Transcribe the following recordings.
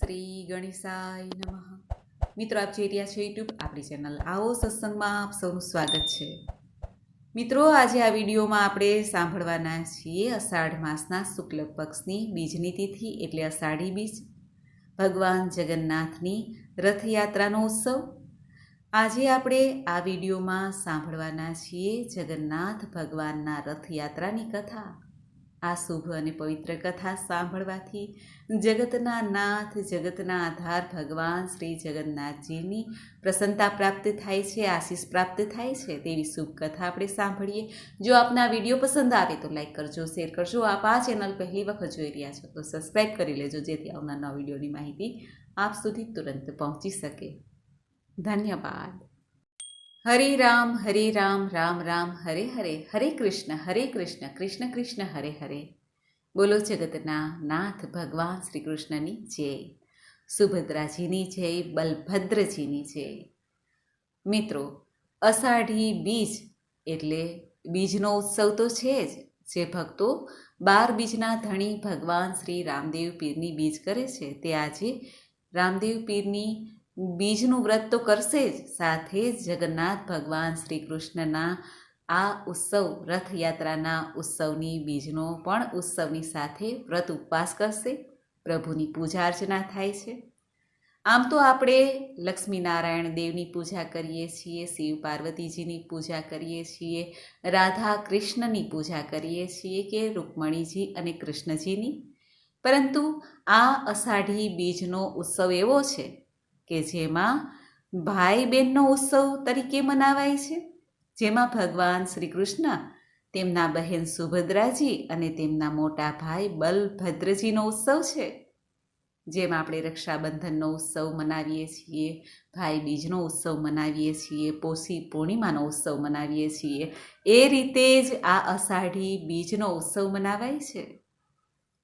શ્રી ગણેશાય નમઃ. મિત્રો, આપ જોઈ રહ્યા છો યુટ્યુબ આપણી ચેનલ આવો સત્સંગમાં આપ સૌનું સ્વાગત છે. મિત્રો, આજે આ વિડીયોમાં આપણે સાંભળવાના છીએ અષાઢ માસના શુક્લ પક્ષની બીજની તિથિ એટલે અષાઢી બીજ, ભગવાન જગન્નાથની રથયાત્રાનો ઉત્સવ. આજે આપણે આ વિડીયોમાં સાંભળવાના છીએ જગન્નાથ ભગવાનના રથયાત્રાની કથા. આ શુભ અને પવિત્ર કથા સાંભળવાથી જગતના નાથ, જગતના આધાર ભગવાન શ્રી જગન્નાથજીની પ્રસન્નતા પ્રાપ્ત થાય છે, આશીષ પ્રાપ્ત થાય છે. તેવી શુભ કથા આપણે સાંભળીએ. જો આપના વિડીયો પસંદ આવે તો લાઈક કરજો, શેર કરજો. આપ આ ચેનલ પહેલી વખત જોઈ રહ્યા છો તો સબસ્ક્રાઈબ કરી લેજો, જેથી આવનાર વિડીયોની માહિતી આપ સુધી તુરંત પહોંચી શકે. ધન્યવાદ. હરે રામ, રામ રામ, હરે હરે, હરે કૃષ્ણ, કૃષ્ણ કૃષ્ણ, હરે હરે. બોલો જગતના નાથ ભગવાન શ્રી કૃષ્ણની જય, સુભદ્રાજીની જય, બલભદ્રજીની જય. મિત્રો, અષાઢી બીજ એટલે બીજનો ઉત્સવ તો છે જ. જે ભક્તો 12 બીજના ધણી ભગવાન શ્રી રામદેવ પીરની બીજ કરે છે તે આજે રામદેવ પીરની બીજનું વ્રત તો કરશે જ, સાથે જ જગન્નાથ ભગવાન શ્રી કૃષ્ણના આ ઉત્સવ, રથયાત્રાના ઉત્સવની બીજનો પણ ઉત્સવની સાથે વ્રત ઉપવાસ કરશે. પ્રભુની પૂજા અર્ચના થાય છે. આમ તો આપણે લક્ષ્મીનારાયણ દેવની પૂજા કરીએ છીએ, શિવ પાર્વતીજીની પૂજા કરીએ છીએ, રાધા કૃષ્ણની પૂજા કરીએ છીએ કે રૂકમણીજી અને કૃષ્ણજીની. પરંતુ આ અષાઢી બીજનો ઉત્સવ એવો છે કે જેમાં ભાઈ બહેનનો ઉત્સવ તરીકે મનાવાય છે, જેમાં ભગવાન શ્રી કૃષ્ણ, તેમના બહેન સુભદ્રાજી અને તેમના મોટા ભાઈ બલભદ્રજીનો ઉત્સવ છે. જેમ આપણે રક્ષાબંધનનો ઉત્સવ મનાવીએ છીએ, ભાઈ બીજનો ઉત્સવ મનાવીએ છીએ, પોષી પૂર્ણિમાનો ઉત્સવ મનાવીએ છીએ, એ રીતે જ આ અષાઢી બીજનો ઉત્સવ મનાવાય છે.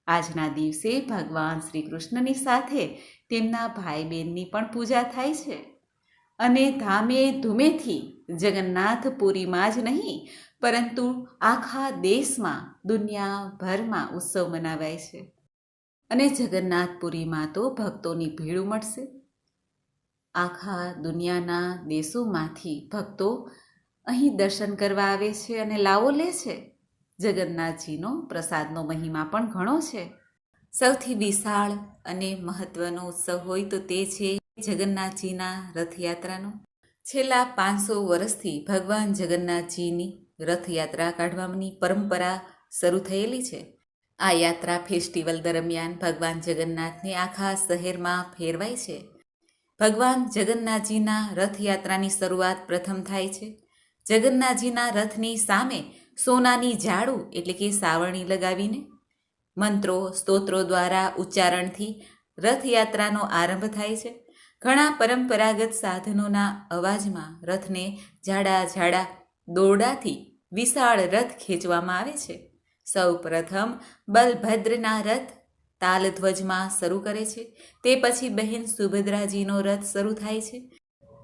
આજના દિવસે ભગવાન શ્રી કૃષ્ણની સાથે તેમના ભાઈ બહેનની પણ પૂજા થાય છે. અને ધામે ધૂમેથી જગન્નાથપુરીમાં જ નહીં પરંતુ આખા દેશમાં, દુનિયાભરમાં ઉત્સવ મનાવાય છે. અને જગન્નાથપુરીમાં તો ભક્તોની ભીડ ઉમટશે. આખા દુનિયાના દેશોમાંથી ભક્તો અહીં દર્શન કરવા આવે છે અને લાવો લે છે. જગન્નાથજીનો પ્રસાદનો મહિમા પણ ઘણો છે. સૌથી વિશાળ અને મહત્વનો ઉત્સવ હોય તો તે છે જગન્નાથજીના રથયાત્રાનો. છેલ્લા 500 વર્ષથી ભગવાન જગન્નાથજીની રથયાત્રા કાઢવાની પરંપરા શરૂ થયેલી છે. આ યાત્રા ફેસ્ટિવલ દરમિયાન ભગવાન જગન્નાથને આખા શહેરમાં ફેરવાય છે. ભગવાન જગન્નાથજીના રથયાત્રાની શરૂઆત પ્રથમ થાય છે જગન્નાથજીના રથની સામે સોનાની ઝાડુ એટલે કે સાવરણી લગાવીને. મંત્રો, સ્તોત્રો દ્વારા ઉચ્ચારણથી રથયાત્રાનો આરંભ થાય છે. ઘણા પરંપરાગત સાધનોના અવાજમાં રથને જાડા દોરડાથી વિશાળ રથ ખેંચવામાં આવે છે. સૌ પ્રથમ બલભદ્રના રથ તાલધ્વજમાં શરૂ કરે છે. તે પછી બહેન સુભદ્રાજીનો રથ શરૂ થાય છે.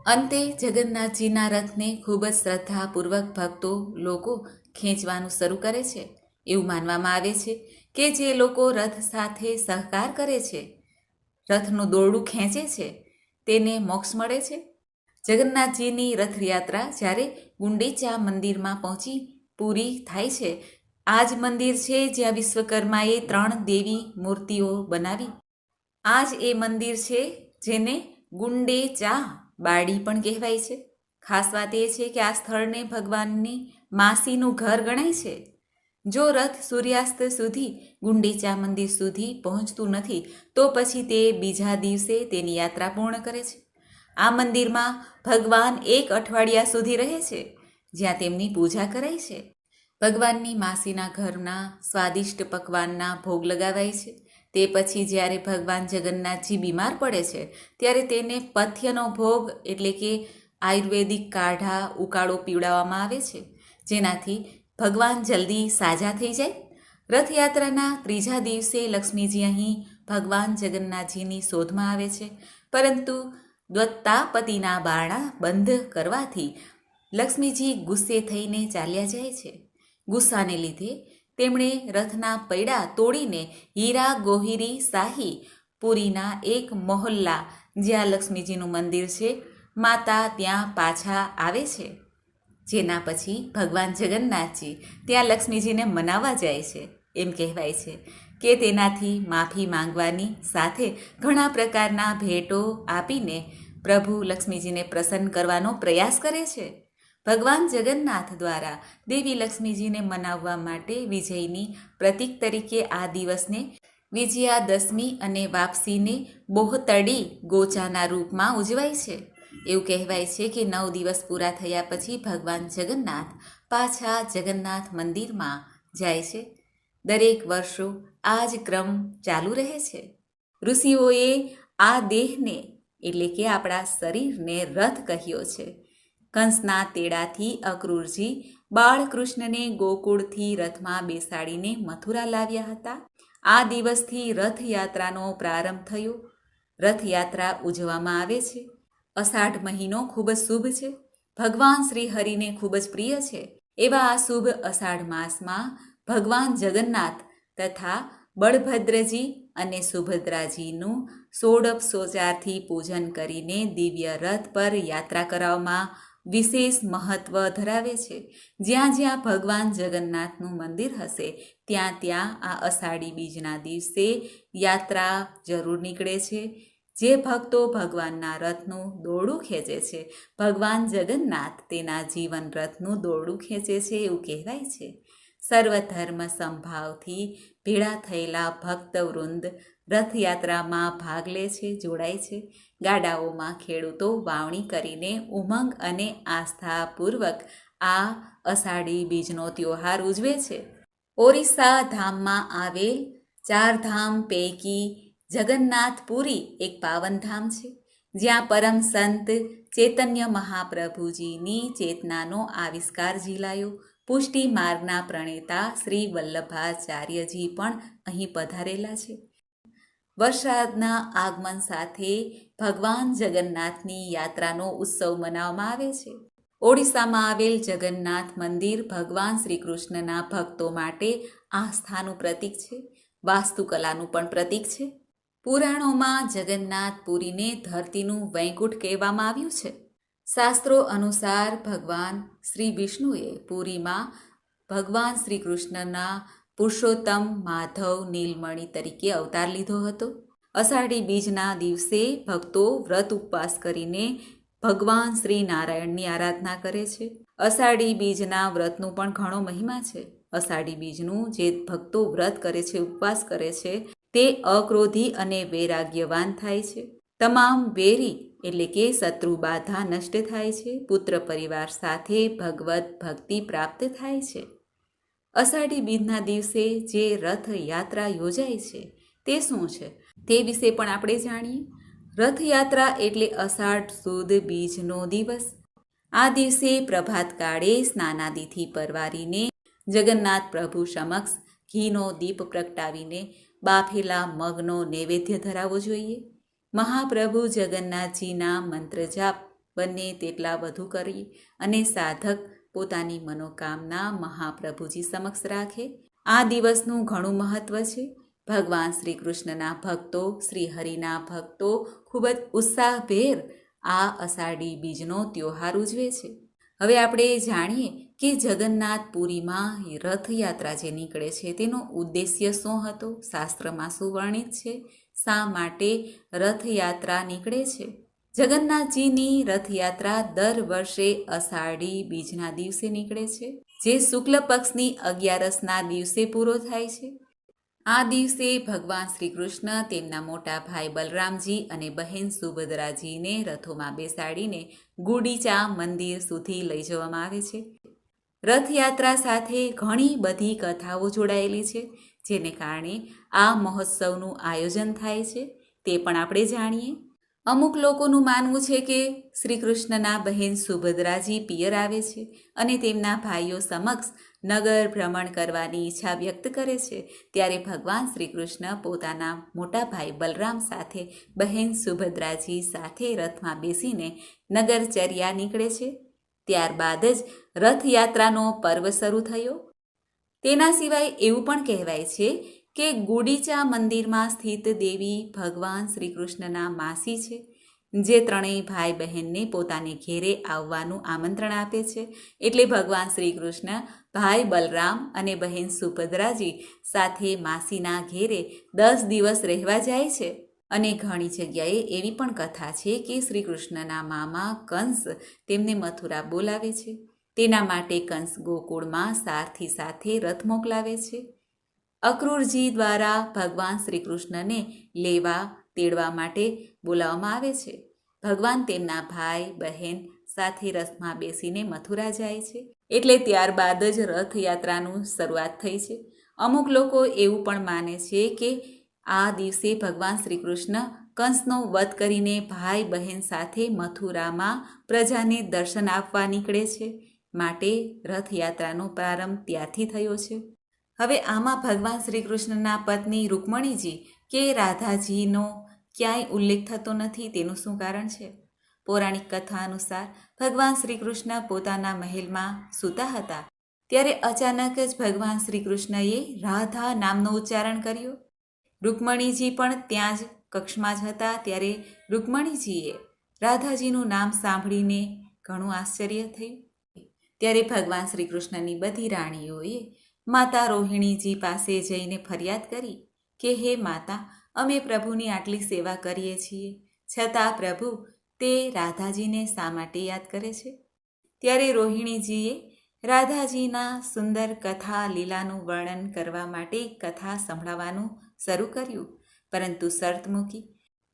અંતે જગન્નાથજીના રથને ખૂબ જ શ્રદ્ધાપૂર્વક ભક્તો લોકો ખેંચવાનું શરૂ કરે છે. એવું માનવામાં આવે છે કે જે લોકો રથ સાથે સહકાર કરે છે, રથનું દોરડું ખેંચે છે, તેને મોક્ષ મળે છે. જગન્નાથજીની રથયાત્રા જ્યારે ગુંડીચા મંદિરમાં પહોંચી પૂરી થાય છે. આ જ મંદિર છે જ્યાં વિશ્વકર્માએ 3 દેવી મૂર્તિઓ બનાવી. આ જ એ મંદિર છે જેને ગુંડેચા બાડી પણ કહેવાય છે. ખાસ વાત એ છે કે આ સ્થળને ભગવાનની માસીનું ઘર ગણાય છે. જો રથ સૂર્યાસ્ત સુધી ગુંડીચા મંદિર સુધી પહોંચતું નથી તો પછી તે બીજા દિવસે તેની યાત્રા પૂર્ણ કરે છે. આ મંદિરમાં ભગવાન 1 અઠવાડિયા સુધી રહે છે, જ્યાં તેમની પૂજા કરાય છે. ભગવાનની માસીના ઘરના સ્વાદિષ્ટ પકવાનના ભોગ લગાવાય છે. તે પછી જ્યારે ભગવાન જગન્નાથજી બીમાર પડે છે ત્યારે તેને પથ્યનો ભોગ એટલે કે આયુર્વેદિક કાઢા, ઉકાળો પીવડાવવામાં આવે છે, જેનાથી ભગવાન જલ્દી સાજા થઈ જાય. રથયાત્રાના 3જા દિવસે લક્ષ્મીજી અહીં ભગવાન જગન્નાથજીની શોધમાં આવે છે, પરંતુ દ્વત્તાપતિના બારણા બંધ કરવાથી લક્ષ્મીજી ગુસ્સે થઈને ચાલ્યા જાય છે. ગુસ્સાને લીધે તેમણે રથના પૈડા તોડીને હીરા ગોહિરી શાહી પુરીના એક મહોલ્લા જ્યાં લક્ષ્મીજીનું મંદિર છે, માતા ત્યાં પાછા આવે છે, જેના પછી ભગવાન જગન્નાથજી ત્યાં લક્ષ્મીજીને મનાવવા જાય છે. એમ કહેવાય છે કે તેનાથી માફી માંગવાની સાથે ઘણા પ્રકારના ભેટો આપીને પ્રભુ લક્ષ્મીજીને પ્રસન્ન કરવાનો પ્રયાસ કરે છે. ભગવાન જગન્નાથ દ્વારા દેવી લક્ષ્મીજીને મનાવવા માટે વિજયની પ્રતીક તરીકે આ દિવસને વિજયાદશમી અને વાપસીને બોહતડી ગોચાના રૂપમાં ઉજવાય છે. એવું કહેવાય છે કે 9 દિવસ પૂરા થયા પછી ભગવાન જગન્નાથ પાછા જગન્નાથ મંદિરમાં જાય છે. દરેક વર્ષો આ જ ક્રમ ચાલુ રહે છે. ઋષિઓએ આ દેહને એટલે કે આપણા શરીરને રથ કહ્યો છે. કંસના તેડાથી અક્રૂરજી બાળકૃષ્ણને ગોકુળથી રથમાં બેસાડીને મથુરા લાવ્યા હતા. આ દિવસથી રથયાત્રાનો પ્રારંભ થયો. રથયાત્રા ઉજવવામાં આવે છે. અષાઢ મહિનો ખૂબ જ શુભ છે. ભગવાન શ્રી હરિને ખૂબ જ પ્રિય છે. એવા આ શુભ અષાઢ માસમાં ભગવાન જગન્નાથ તથા બળભદ્રજી અને સુભદ્રાજીનું ષોડશોપચારથી પૂજન કરીને દિવ્ય રથ પર યાત્રા કરવામાં વિશેષ મહત્વ ધરાવે છે. જ્યાં જ્યાં ભગવાન જગન્નાથનું મંદિર હશે ત્યાં ત્યાં આ અષાઢી બીજના દિવસે યાત્રા જરૂર નીકળે છે. જે ભક્તો ભગવાનના રથનું દોરડું ખેંચે છે, ભગવાન જગન્નાથ તેના જીવન રથનું દોરડું ખેંચે છે એવું કહેવાય છે. સર્વધર્મ સંભાવથી ભેળા થયેલા ભક્તવૃંદ રથયાત્રામાં ભાગ લે છે, જોડાય છે. ગાડાઓમાં ખેડૂતો વાવણી કરીને ઉમંગ અને આસ્થાપૂર્વક આ અષાઢી બીજનો તહેવાર ઉજવે છે. ઓરિસ્સા ધામમાં આવેલ 4 ધામ પૈકી જગન્નાથપુરી એક પાવનધામ છે, જ્યાં પરમ સંત ચૈતન્ય મહાપ્રભુજીની ચેતનાનો આવિષ્કાર ઝીલાયો. પુષ્ટિ માર્ગના પ્રણેતા શ્રી વલ્લભાચાર્યજી પણ અહીં પધારેલા છે. વરસાદના આગમન સાથે ભગવાન જગન્નાથની યાત્રાનો ઉત્સવ મનાવવામાં આવે છે. ઓડિશામાં આવેલ જગન્નાથ મંદિર ભગવાન શ્રી કૃષ્ણના ભક્તો માટે આસ્થાનું પ્રતીક છે, વાસ્તુકલાનું પણ પ્રતીક છે. પુરાણોમાં જગન્નાથપુરીને ધરતીનું વૈકુંઠ કહેવામાં આવ્યું છે. શાસ્ત્રો અનુસાર ભગવાન શ્રી વિષ્ણુએ પુરીમાં ભગવાન શ્રી કૃષ્ણના પુરુષોત્તમ માધવ નીલમણિ તરીકે અવતાર લીધો હતો. અષાઢી બીજના દિવસે ભક્તો વ્રત ઉપવાસ કરીને ભગવાન શ્રી નારાયણની આરાધના કરે છે. અષાઢી બીજના વ્રતનું પણ ઘણો મહિમા છે. અષાઢી બીજનું જે ભક્તો વ્રત કરે છે, ઉપવાસ કરે છે, તે અક્રોધી અને વૈરાગ્યવાન થાય છે. તમામ વેરી એટલે કે શત્રુ બાધા નષ્ટ થાય છે. પુત્ર પરિવાર સાથે ભગવત ભક્તિ પ્રાપ્ત થાય છે. અષાઢી બીજના દિવસે જે રથયાત્રા યોજાય છે તે શું છે તે વિશે પણ આપણે જાણીએ. રથયાત્રા એટલે અષાઢ સુદ બીજનો દિવસ. આ દિવસે પ્રભાત કાળે સ્નાનાદિથી પરવારીને જગન્નાથ પ્રભુ સમક્ષ ઘીનો દીપ પ્રગટાવીને બાફેલા મગનો નૈવેદ્ય ધરાવવો જોઈએ. મહાપ્રભુ જગન્નાથજીના મંત્ર જાપ બંને તેટલા વધુ કરી અને સાધક પોતાની મનોકામના મહાપ્રભુજી સમક્ષ રાખે. આ દિવસનું ઘણું મહત્વ છે. ભગવાન શ્રી કૃષ્ણના ભક્તો, શ્રી હરિના ભક્તો ખૂબ જ ઉત્સાહભેર આ અષાઢી બીજનો તહેવાર ઉજવે છે. હવે આપણે જાણીએ કે જગન્નાથપુરીમાં રથયાત્રા જે નીકળે છે તેનો ઉદ્દેશ્ય શું હતો, શાસ્ત્રમાં શું વર્ણિત છે, શા માટે રથયાત્રા નીકળે છે. જગન્નાથજીની રથયાત્રા દર વર્ષે અષાઢી બીજના દિવસે નીકળે છે, જે શુક્લ પક્ષની 11ના દિવસે પૂરો થાય છે. આ દિવસે ભગવાન શ્રી કૃષ્ણ તેમના મોટા ભાઈ બલરામજી અને બહેન સુભદ્રાજીને રથોમાં બેસાડીને ગુડીચા મંદિર સુધી લઈ જવામાં આવે છે. રથયાત્રા સાથે ઘણી બધી કથાઓ જોડાયેલી છે, જેને કારણે આ મહોત્સવનું આયોજન થાય છે. તે પણ આપણે જાણીએ. અમુક લોકોનું માનવું છે કે શ્રી કૃષ્ણના બહેન સુભદ્રાજી પિયર આવે છે અને તેમના ભાઈઓ સમક્ષ નગર ભ્રમણ કરવાની ઈચ્છા વ્યક્ત કરે છે. ત્યારે ભગવાન શ્રી કૃષ્ણ પોતાના મોટા ભાઈ બલરામ સાથે બહેન સુભદ્રાજી સાથે રથમાં બેસીને નગરચર્યા નીકળે છે. ત્યારબાદ જ રથયાત્રાનો પર્વ શરૂ થયો. તેના સિવાય એવું પણ કહેવાય છે કે ગુડીચા મંદિરમાં સ્થિત દેવી ભગવાન શ્રી કૃષ્ણના માસી છે, જે ત્રણેય ભાઈ બહેનને પોતાને ઘેરે આવવાનું આમંત્રણ આપે છે. એટલે ભગવાન શ્રી કૃષ્ણ ભાઈ બલરામ અને બહેન સુભદ્રાજી સાથે માસીના ઘેરે 10 દિવસ રહેવા જાય છે. અને ઘણી જગ્યાએ એવી પણ કથા છે કે શ્રી કૃષ્ણના મામા કંસ તેમને મથુરા બોલાવે છે. તેના માટે કંસ ગોકુળમાં સારથી સાથે રથ મોકલાવે છે. અક્રૂરજી દ્વારા ભગવાન શ્રી કૃષ્ણને લેવા તેડવા માટે બોલાવવામાં આવે છે. ભગવાન તેમના ભાઈ બહેન સાથે રથમાં બેસીને મથુરા જાય છે. એટલે ત્યારબાદ જ રથયાત્રાનું શરૂઆત થઈ છે. અમુક લોકો એવું પણ માને છે કે આ દિવસે ભગવાન શ્રી કૃષ્ણ કંસનો વધ કરીને ભાઈ બહેન સાથે મથુરામાં પ્રજાને દર્શન આપવા નીકળે છે. માટે રથયાત્રાનો પ્રારંભ ત્યારથી થયો છે. હવે આમાં ભગવાન શ્રી કૃષ્ણના પત્ની રૂકમણીજી કે રાધાજીનો ક્યાંય ઉલ્લેખ થતો નથી. તેનું શું કારણ છે? પૌરાણિક કથા અનુસાર ભગવાન શ્રી કૃષ્ણ પોતાના મહેલમાં સૂતા હતા, ત્યારે અચાનક જ ભગવાન શ્રી કૃષ્ણએ રાધા નામનો ઉચ્ચારણ કર્યો. રૂકમણીજી પણ ત્યાં જ કક્ષમાં જ હતા. ત્યારે રૂકમણીજીએ રાધાજીનું નામ સાંભળીને ઘણું આશ્ચર્ય થયું. ત્યારે ભગવાન શ્રી કૃષ્ણની બધી રાણીઓએ માતા રોહિણીજી પાસે જઈને ફરિયાદ કરી કે હે માતા, અમે પ્રભુની આટલી સેવા કરીએ છીએ, છતાં પ્રભુ તે રાધાજીને શા માટે યાદ કરે છે? ત્યારે રોહિણીજીએ રાધાજીના સુંદર કથા લીલાનું વર્ણન કરવા માટે કથા સંભળાવવાનું શરૂ કર્યું, પરંતુ શરત મૂકી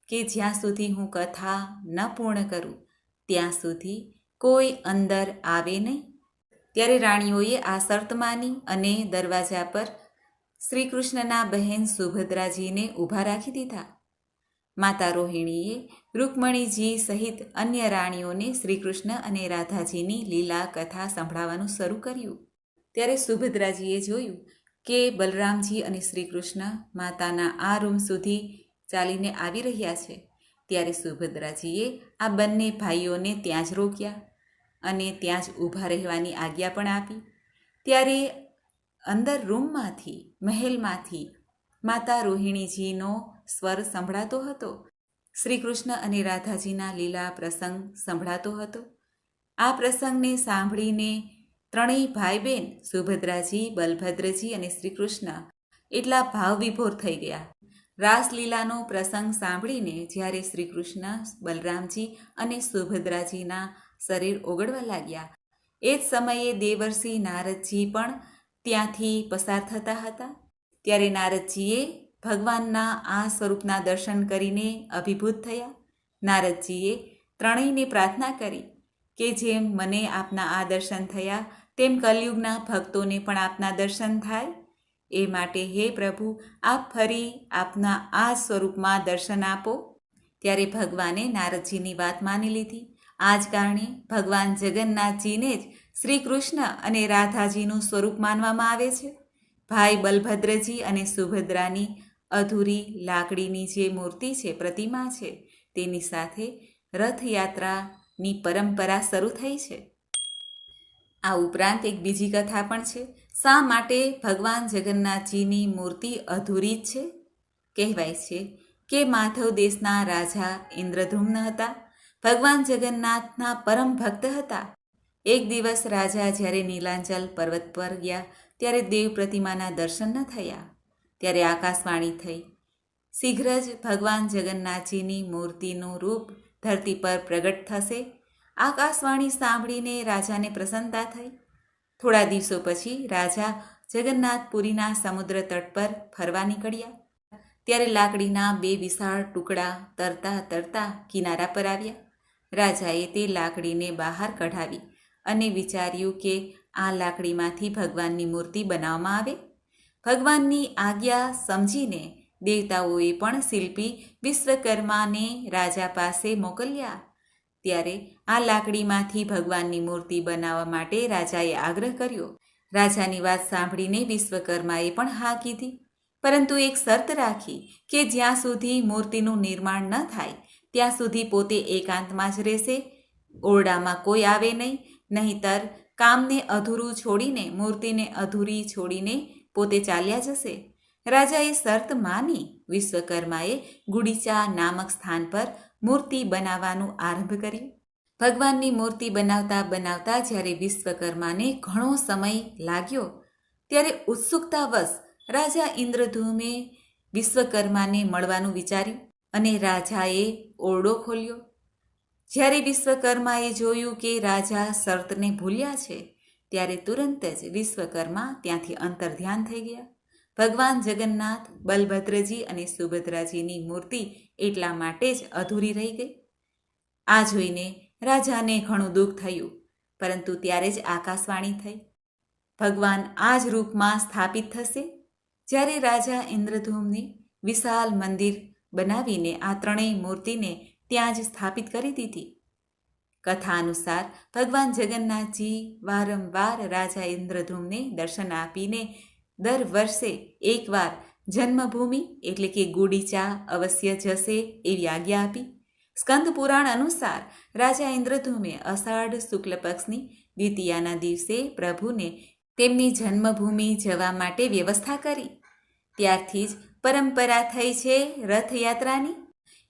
કે જ્યાં સુધી હું કથા ન પૂર્ણ કરું ત્યાં સુધી કોઈ અંદર આવે નહીં. ત્યારે રાણીઓએ આ શરત માની અને દરવાજા પર શ્રી કૃષ્ણના બહેન સુભદ્રાજીને ઊભા રાખી દીધા. માતા રોહિણીએ રૂકમણીજી સહિત અન્ય રાણીઓને શ્રી કૃષ્ણ અને રાધાજીની લીલા કથા સંભળાવવાનું શરૂ કર્યું. ત્યારે સુભદ્રાજીએ જોયું કે બલરામજી અને શ્રી કૃષ્ણ માતાના આ રૂમ સુધી ચાલીને આવી રહ્યા છે. ત્યારે સુભદ્રાજીએ આ બંને ભાઈઓને ત્યાં જ રોક્યા અને ત્યાં જ ઊભા રહેવાની આજ્ઞા પણ આપી. ત્યારે અંદર રૂમમાંથી, મહેલમાંથી માતા રોહિણીજીનો સ્વર સંભળાતો હતો. શ્રી કૃષ્ણ અને રાધાજીના લીલા પ્રસંગ સંભળાતો હતો. આ પ્રસંગને સાંભળીને ત્રણેય ભાઈ બહેન સુભદ્રાજી, બલભદ્રજી અને શ્રી કૃષ્ણ એટલા ભાવવિભોર થઈ ગયા. રાસલીલાનો પ્રસંગ સાંભળીને જ્યારે શ્રી કૃષ્ણ, બલરામજી અને સુભદ્રાજીના શરીર ઓગળવા લાગ્યા, એ જ સમયે દેવર્ષિ નારદજી પણ ત્યાંથી પસાર થતા હતા. ત્યારે નારદજીએ ભગવાનના આ સ્વરૂપના દર્શન કરીને અભિભૂત થયા. નારદજીએ ત્રણેયને પ્રાર્થના કરી કે જેમ મને આપના આ દર્શન થયા તેમ કલયુગના ભક્તોને પણ આપના દર્શન થાય. એ માટે હે પ્રભુ, આપ ફરી આપના આ સ્વરૂપમાં દર્શન આપો. ત્યારે ભગવાને નારદજીની વાત માની લીધી. આ જ કારણે ભગવાન જગન્નાથજીને જ શ્રી કૃષ્ણ અને રાધાજીનું સ્વરૂપ માનવામાં આવે છે. ભાઈ બલભદ્રજી અને સુભદ્રાની અધૂરી લાકડીની જે મૂર્તિ છે, પ્રતિમા છે, તેની સાથે રથયાત્રાની પરંપરા શરૂ થઈ છે. આ ઉપરાંત એક બીજી કથા પણ છે. શા માટે ભગવાન જગન્નાથજીની મૂર્તિ અધૂરી જ છે? કહેવાય છે કે માધવ દેશના રાજા ઇન્દ્રદ્યુમ્ન હતા. ભગવાન જગન્નાથના પરમ ભક્ત હતા. એક દિવસ રાજા જ્યારે નીલાંચલ પર્વત પર ગયા ત્યારે દેવ પ્રતિમાના દર્શન ન થયા. ત્યારે આકાશવાણી થઈ, શીઘ્ર જ ભગવાન જગન્નાથજીની મૂર્તિનું રૂપ ધરતી પર પ્રગટ થશે. આકાશવાણી સાંભળીને રાજાને પ્રસન્નતા થઈ. થોડા દિવસો પછી રાજા જગન્નાથપુરીના સમુદ્ર તટ પર ફરવા નીકળ્યા. ત્યારે લાકડીના 2 વિશાળ ટુકડા તરતા તરતા કિનારા પર આવ્યા. રાજાએ તે લાકડીને બહાર કઢાવી અને વિચાર્યું કે આ લાકડીમાંથી ભગવાનની મૂર્તિ બનાવવામાં આવે. ભગવાનની આજ્ઞા સમજીને દેવતાઓએ પણ શિલ્પી વિશ્વકર્માને રાજા પાસે મોકલ્યા. ત્યારે આ લાકડીમાંથી ભગવાનની મૂર્તિ બનાવવા માટે રાજાએ આગ્રહ કર્યો. રાજાની વાત સાંભળીને વિશ્વકર્માએ પણ હા કીધી, પરંતુ એક શરત રાખી કે જ્યાં સુધી મૂર્તિનું નિર્માણ ન થાય ત્યાં સુધી પોતે એકાંતમાં જ રહેશે, ઓરડામાં કોઈ આવે નહીં, નહીંતર કામને અધૂરું છોડીને, મૂર્તિને અધૂરી છોડીને પોતે ચાલ્યા જશે. રાજાએ શરત માની વિશ્વકર્માએ ગુડીચા નામક સ્થાન પર મૂર્તિ બનાવવાનું આરંભ કર્યું. ભગવાનની મૂર્તિ બનાવતા બનાવતા જ્યારે વિશ્વકર્માને ઘણો સમય લાગ્યો ત્યારે ઉત્સુકતાવશ રાજા ઇન્દ્રધૂમે વિશ્વકર્માને મળવાનું વિચાર્યું અને રાજાએ ઓરડો ખોલ્યો. જ્યારે વિશ્વકર્માએ જોયું કે રાજા શરતને ભૂલ્યા છે ત્યારે તુરંત જ વિશ્વકર્મા ત્યાંથી અંતર્ધ્યાન થઈ ગયા. ભગવાન જગન્નાથ, બલભદ્રજી અને સુભદ્રાજીની મૂર્તિ એટલા માટે જ અધૂરી રહી ગઈ. આ જોઈને રાજાને ઘણું દુઃખ થયું, પરંતુ ત્યારે જ આકાશવાણી થઈ, ભગવાન આ જ રૂપમાં સ્થાપિત થશે. જ્યારે રાજા ઇન્દ્રધૂમની વિશાળ મંદિર બનાવીને આ ત્રણેય મૂર્તિને ત્યાં જ સ્થાપિત કરી દીધી. કથા અનુસાર ભગવાન જગન્નાથજી વારંવાર રાજા ઇન્દ્રધૂમને દર્શન આપીને દર વર્ષે એકવાર જન્મભૂમિ એટલે કે ગુડીચા અવશ્ય જશે એવી આજ્ઞા આપી. સ્કંદ પુરાણ અનુસાર રાજા ઇન્દ્રધૂમે અષાઢ શુક્લ પક્ષની દ્વિતીયાના દિવસે પ્રભુને તેમની જન્મભૂમિ જવા માટે વ્યવસ્થા કરી. ત્યારથી જ પરંપરા થઈ છે રથયાત્રાની.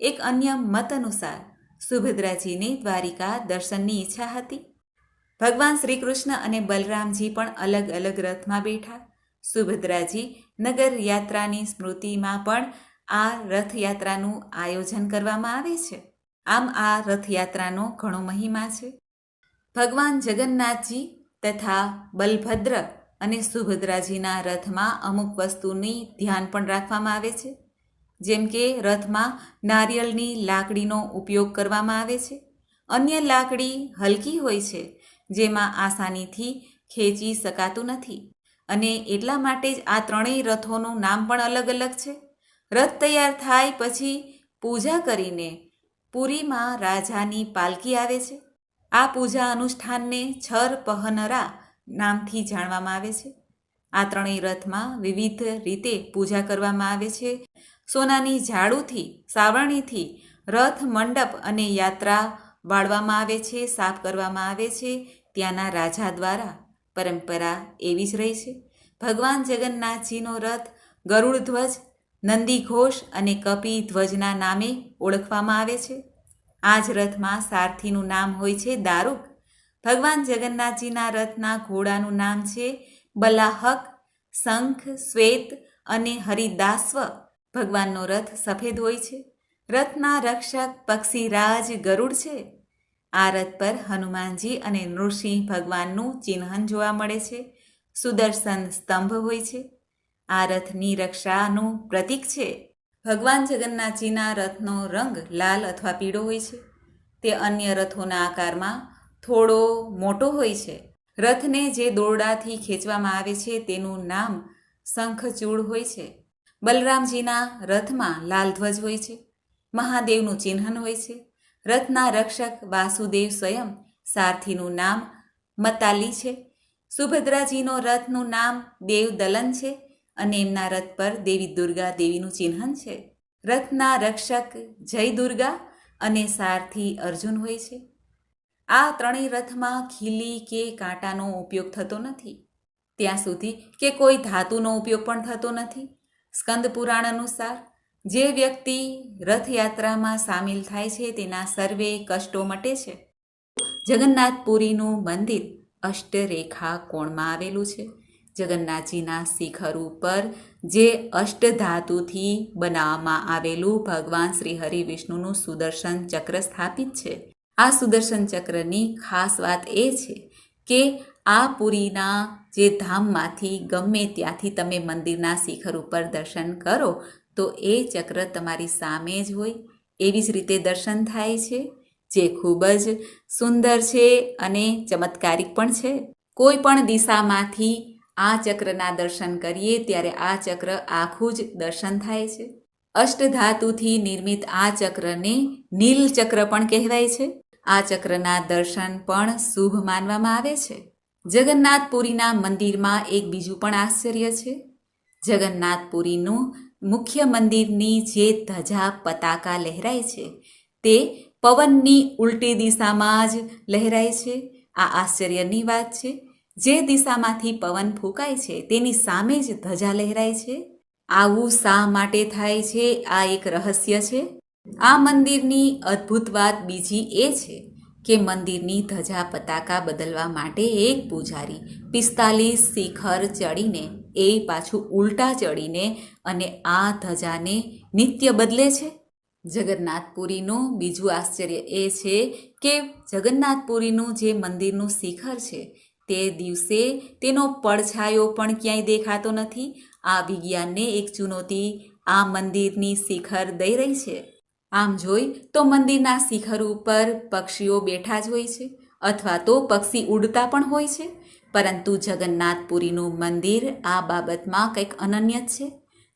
એક અન્ય મત અનુસાર સુભદ્રાજીને દ્વારિકા દર્શનની ઈચ્છા હતી. ભગવાન શ્રી કૃષ્ણ અને બલરામજી પણ અલગ અલગ રથમાં બેઠા. સુભદ્રાજી નગર યાત્રાની સ્મૃતિમાં પણ આ રથયાત્રાનું આયોજન કરવામાં આવે છે. આમ આ રથયાત્રાનો ઘણો મહિમા છે. ભગવાન જગન્નાથજી તથા બલભદ્ર અને સુભદ્રાજીના રથમાં અમુક વસ્તુની ધ્યાન પણ રાખવામાં આવે છે. જેમ કે રથમાં નારિયેળની લાકડીનો ઉપયોગ કરવામાં આવે છે. અન્ય લાકડી હલકી હોય છે, જેમાં આસાનીથી ખેંચી શકાતું નથી, અને એટલા માટે જ આ ત્રણેય રથોનું નામ પણ અલગ અલગ છે. રથ તૈયાર થાય પછી પૂજા કરીને પુરીમાં રાજાની પાલકી આવે છે. આ પૂજા અનુષ્ઠાનને છર પહનરા નામથી જાણવામાં આવે છે. આ ત્રણેય રથમાં વિવિધ રીતે પૂજા કરવામાં આવે છે. સોનાની ઝાડુથી, સાવરણીથી રથ મંડપ અને યાત્રા વાળવામાં આવે છે, સાફ કરવામાં આવે છે. ત્યાંના રાજા દ્વારા પરંપરા એવી જ રહી છે. ભગવાન જગન્નાથજીનો રથ ગરુડ ધ્વજ, નંદી ઘોષ અને કપી ધ્વજના નામે ઓળખવામાં આવે છે. આ જ રથમાં સારથીનું નામ હોય છે દારૂક. ભગવાન જગન્નાથજીના રથના ઘોડાનું નામ છે બલાહક, શંખ, શ્વેત અને હરિદાસ્વ. ભગવાનનો રથ સફેદ હોય છે. રથના રક્ષક પક્ષીરાજ ગરુડ છે. આ રથ પર હનુમાનજી અને નૃસિંહ ભગવાનનું ચિહ્ન જોવા મળે છે. સુદર્શન સ્તંભ હોય છે. આ રથની રક્ષાનું પ્રતીક છે. ભગવાન જગન્નાથજીના રથનો રંગ લાલ અથવા પીળો હોય છે. તે અન્ય રથોના આકારમાં થોડો મોટો હોય છે. રથને જે દોરડાથી ખેંચવામાં આવે છે તેનું નામ શંખચૂડ હોય છે. બલરામજીના રથમાં લાલ ધ્વજ હોય છે. મહાદેવનું ચિહ્ન હોય છે. રથના રક્ષક વાસુદેવ સ્વયં. સારથીનું નામ મતાલી છે. સુભદ્રાજીનો રથનું નામ દેવદલન છે અને એમના રથ પર દેવી દુર્ગા દેવીનું ચિહ્ન છે. રથના રક્ષક જય દુર્ગા અને સારથી અર્જુન હોય છે. આ ત્રણેય રથમાં ખીલી કે કાંટાનો ઉપયોગ થતો નથી, ત્યાં સુધી કે કોઈ ધાતુનો ઉપયોગ પણ થતો નથી. સ્કંદ પુરાણ અનુસાર જે વ્યક્તિ રથયાત્રામાં સામેલ થાય છે તેના સર્વે કષ્ટો મટે છે. જગન્નાથપુરીનું મંદિર અષ્ટરેખા કોણમાં આવેલું છે. જગન્નાથજીના શિખર ઉપર જે અષ્ટધાતુથી બનાવવામાં આવેલું ભગવાન શ્રી હરિ વિષ્ણુનું સુદર્શન ચક્ર સ્થાપિત છે. આ સુદર્શન ચક્રની ખાસ વાત એ છે કે આ પુરીના જે ધામમાંથી ગમે ત્યાંથી તમે મંદિરના શિખર ઉપર દર્શન કરો તો એ ચક્ર તમારી સામે જ હોય એવી જ રીતે દર્શન થાય છે, જે ખૂબ જ સુંદર છે અને ચમત્કારિક પણ છે. કોઈ પણ દિશામાંથી આ ચક્રના દર્શન કરીએ ત્યારે આ ચક્ર આખું જ દર્શન થાય છે. અષ્ટધાતુથી નિર્મિત આ ચક્રને નીલ ચક્ર પણ કહેવાય છે. આ ચક્રના દર્શન પણ શુભ માનવામાં આવે છે. જગન્નાથપુરીના મંદિરમાં એક બીજું પણ આશ્ચર્ય છે. જગન્નાથપુરીનું મુખ્ય મંદિરની જે ધજા પતાકા લહેરાય છે તે પવનની ઉલટી દિશામાં જ લહેરાય છે. આ આશ્ચર્યની વાત છે. જે દિશામાંથી પવન ફૂંકાય છે તેની સામે જ ધજા લહેરાય છે. આવું શા માટે થાય છે? આ એક રહસ્ય છે. આ મંદિરની અદ્ભુત વાત બીજી એ છે કે મંદિરની ધજા પતાકા બદલવા માટે એક પૂજારી 45 શિખર ચડીને એ પાછું ઉલટા ચડીને અને આ ધજાને નિત્ય બદલે છે. જગન્નાથપુરીનું બીજું આશ્ચર્ય એ છે કે જગન્નાથપુરીનું જે મંદિરનું શિખર છે તે દિવસે તેનો પડછાયો પણ ક્યાંય દેખાતો નથી. આ વિજ્ઞાનને એક ચુનૌતી આ મંદિરની શિખર દઈ રહી છે. આમ જોઈ તો મંદિરના શિખર ઉપર પક્ષીઓ બેઠા જ હોય છે અથવા તો પક્ષી ઉડતા પણ હોય છે, પરંતુ જગન્નાથપુરીનું મંદિર આ બાબતમાં કંઈક અનન્ય છે.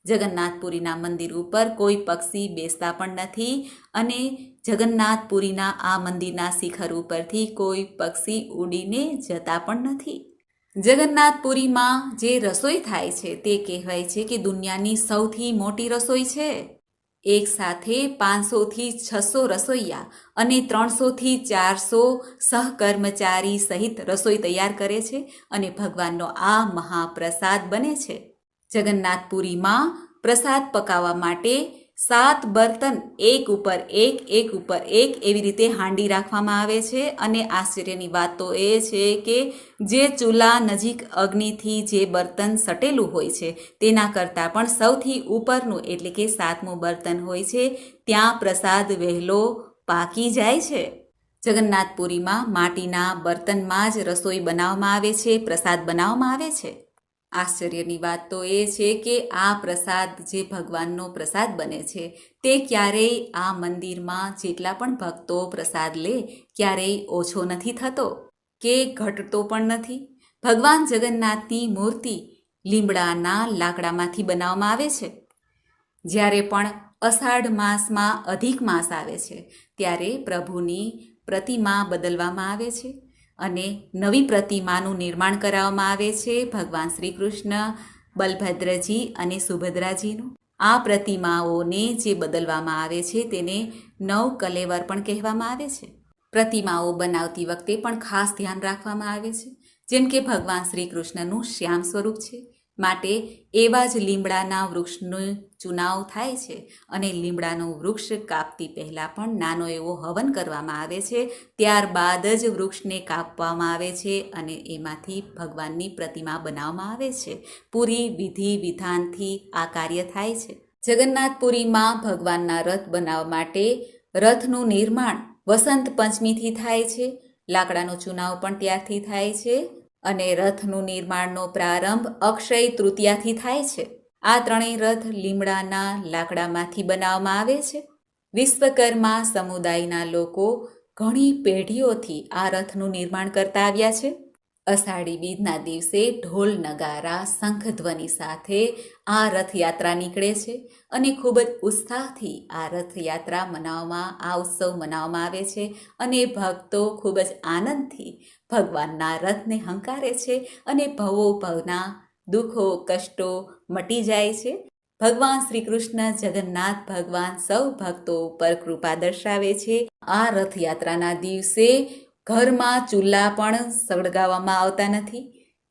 જગન્નાથપુરીના મંદિર ઉપર કોઈ પક્ષી બેસતા પણ નથી અને જગન્નાથપુરીના આ મંદિરના શિખર ઉપરથી કોઈ પક્ષી ઉડીને જતા પણ નથી. જગન્નાથપુરીમાં જે રસોઈ થાય છે તે કહેવાય છે કે દુનિયાની સૌથી મોટી રસોઈ છે. એક સાથે 500થી 600 રસોઈયા અને 300થી 400 સહકર્મચારી સહિત રસોઈ તૈયાર કરે છે અને ભગવાનનો આ મહાપ્રસાદ બને છે. જગન્નાથપુરીમાં પ્રસાદ પકાવવા માટે 7 બર્તન એક ઉપર એક એવી રીતે હાંડી રાખવામાં આવે છે અને આશ્ચર્યની વાત તો એ છે કે જે ચૂલા નજીક અગ્નિથી જે બર્તન સટેલું હોય છે તેના કરતાં પણ સૌથી ઉપરનું એટલે કે 7મું બર્તન હોય છે ત્યાં પ્રસાદ વહેલો પાકી જાય છે. જગન્નાથપુરીમાં માટીના બર્તનમાં જ રસોઈ બનાવવામાં આવે છે, પ્રસાદ બનાવવામાં આવે છે. આશ્ચર્યની વાત તો એ છે કે આ પ્રસાદ જે ભગવાનનો પ્રસાદ બને છે તે ક્યારેય આ મંદિરમાં જેટલા પણ ભક્તો પ્રસાદ લે ક્યારેય ઓછો નથી થતો કે ઘટતો પણ નથી. ભગવાન જગન્નાથની મૂર્તિ લીમડાના લાકડામાંથી બનાવવામાં આવે છે. જ્યારે પણ અષાઢ માસમાં અધિક માસ આવે છે ત્યારે પ્રભુની પ્રતિમા બદલવામાં આવે છે અને નવી પ્રતિમાનું નિર્માણ કરાવવામાં આવે છે. ભગવાન શ્રી કૃષ્ણ, બલભદ્રજી અને સુભદ્રાજીનું આ પ્રતિમાઓને જે બદલવામાં આવે છે તેને નવકલેવર પણ કહેવામાં આવે છે. પ્રતિમાઓ બનાવતી વખતે પણ ખાસ ધ્યાન રાખવામાં આવે છે. જેમ કે ભગવાન શ્રી કૃષ્ણનું શ્યામ સ્વરૂપ છે માટે એવા જ લીમડાના વૃક્ષનો ચુનાવ થાય છે અને લીમડાનું વૃક્ષ કાપતી પહેલાં પણ નાનો એવો હવન કરવામાં આવે છે. ત્યારબાદ જ વૃક્ષને કાપવામાં આવે છે અને એમાંથી ભગવાનની પ્રતિમા બનાવવામાં આવે છે. પૂરી વિધિ વિધાનથી આ કાર્ય થાય છે. જગન્નાથપુરીમાં ભગવાનના રથ બનાવવા માટે રથનું નિર્માણ વસંત પંચમીથી થાય છે. લાકડાનો ચુનાવ પણ ત્યારથી થાય છે અને રથનું નિર્માણનો પ્રારંભ અક્ષય તૃતીયાથી થાય છે. આ ત્રણેય રથ લીમડાના લાકડામાંથી બનાવવામાં આવે છે. વિશ્વકર્મા સમુદાયના લોકો ઘણી પેઢીઓથી આ રથનું નિર્માણ કરતા આવ્યા છે. અષાઢી બીજના દિવસે ઢોલ નગારા શંખધ્વનિ સાથે આ રથયાત્રા નીકળે છે અને ખૂબ જ ઉત્સાહથી આ રથયાત્રા આ ઉત્સવ મનાવવામાં આવે છે અને ભક્તો ખૂબ જ આનંદથી ભગવાનના રથને હંકારે છે અને ભવોભવના દુઃખો કષ્ટો મટી જાય છે. ભગવાન શ્રી કૃષ્ણ જગન્નાથ ભગવાન સૌ ભક્તો ઉપર કૃપા દર્શાવે છે. આ રથયાત્રાના દિવસે ઘરમાં ચૂલા પણ સળગાવવામાં આવતા નથી.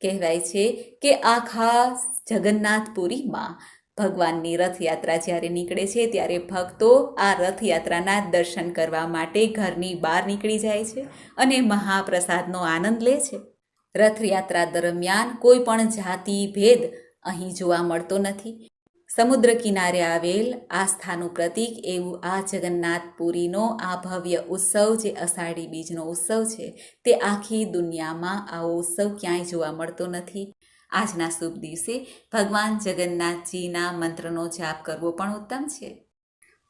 કહેવાય છે કે આખા જગન્નાથપુરીમાં ભગવાનની રથયાત્રા જ્યારે નીકળે છે ત્યારે ભક્તો આ રથયાત્રાના દર્શન કરવા માટે ઘરની બહાર નીકળી જાય છે અને મહાપ્રસાદનો આનંદ લે છે. રથયાત્રા દરમિયાન કોઈ પણ જાતિ ભેદ અહીં જોવા મળતો નથી. સમુદ્ર કિનારે આવેલ આસ્થાનું પ્રતીક એવું આ જગન્નાથપુરીનો આ ભવ્ય ઉત્સવ જે અષાઢી બીજનો ઉત્સવ છે તે આખી દુનિયામાં આવો ઉત્સવ ક્યાંય જોવા મળતો નથી. આજના શુભ દિવસે ભગવાન જગન્નાથજીના મંત્રનો જાપ કરવો પણ ઉત્તમ છે.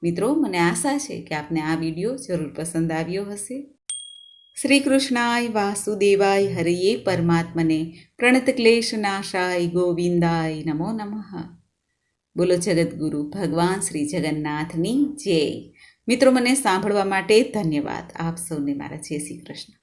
મિત્રો, મને આશા છે કે આપને આ વિડીયો જરૂર પસંદ આવ્યો હશે. શ્રી કૃષ્ણાય વાસુદેવાય હરિયે પરમાત્મને પ્રણતક્લેશનાશાય ગોવિંદાય નમો નમઃ. બોલો જગતગુરુ ભગવાન શ્રી જગન્નાથની જય. મિત્રો, મને સાંભળવા માટે ધન્યવાદ. આપ સૌને મારા જય શ્રી કૃષ્ણ.